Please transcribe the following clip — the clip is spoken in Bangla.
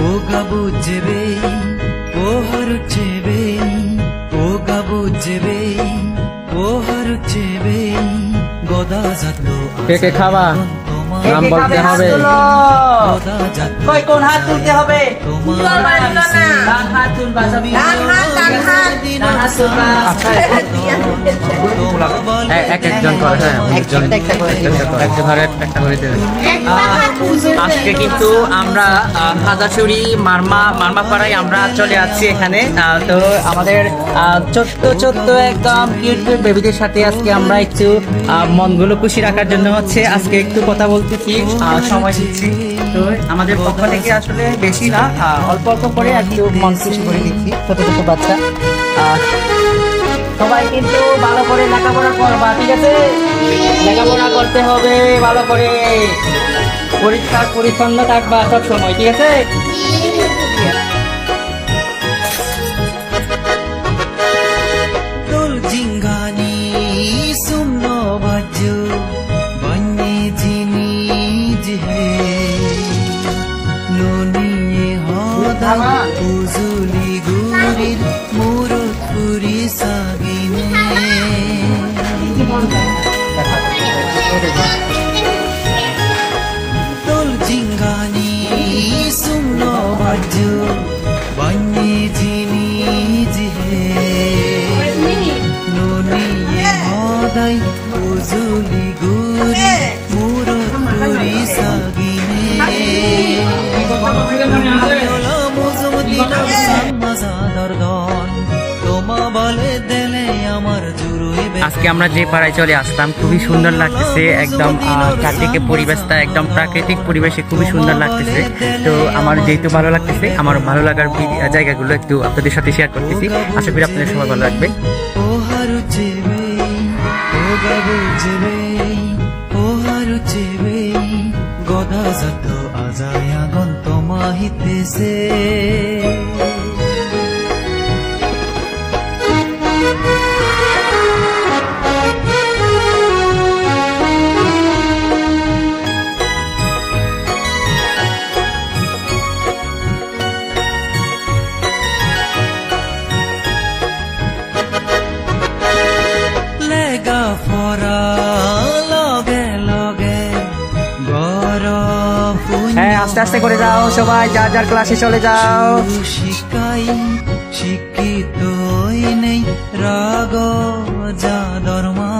O gabu jebe, o haru chebe, o gabu jebe, o haru chebe, goda jatlo. কে খাবা নাম বলতে হবে কই কোন হাত তুলতে হবে ডান হাত তুলবা সবই ডান হাত তুলবা এক একজন করে হ্যাঁ একজন একটা করে দেবেন আজকে কিন্তু আমরা খাজাছড়ি মারমাপাড়ায় আমরা চলে আসছি এখানে তো আমাদের ছোট্ট একদম কিউট বেবিদের সাথে আজকে আমরা একটু মনগুলো খুশি রাখার জন্য হচ্ছে আজকে একটু কথা বলতেছি সময় দিচ্ছি তো আমাদের পক্ষ থেকে আসলে বেশি না অল্প করে একটু মন খুশি করে দিচ্ছি ছোট বাচ্চা সবাই কিন্তু ভালো করে লেখাপড়া করবা ঠিক আছে লেখাপড়া করতে হবে ভালো করে পরিষ্কার পরিচ্ছন্ন থাকবা সব সময় ঠিক আছে দোল জিঙ্গানি সুমনো বাজু বন্যে জিনি জিহে ননিয়ে হদা উজুলি গুরির মুরুত পুরি সাগিনে দোল জিঙ্গানি সুমনো বাজু বন্যে জিনি জিহে ননিয়ে হদাই উজুলি গুরি মুরুত পুরি সাগিনে আজকে আমরা যে পাড়ায় চলে আসলাম খুবই সুন্দর লাগতেছে একদম চারদিকে পরিবেশটা একদম প্রাকৃতিক পরিবেশে খুবই সুন্দর লাগতেছে তো আমার যেহেতু ভালো লাগতেছে আমার ভালো লাগার জায়গাগুলো একটু আপনাদের সাথে শেয়ার করতেছি আশা করি আপনাদের সবাই ভালো লাগবে গদা যত আজায় আগন্ত মাহিতেছে লেগা ফরা লগে লগে হ্যাঁ আস্তে আস্তে করে যাও সবাই যার যার ক্লাসে চলে যাও শিকাই শিক্ষিত নেই রাগ যা দরমা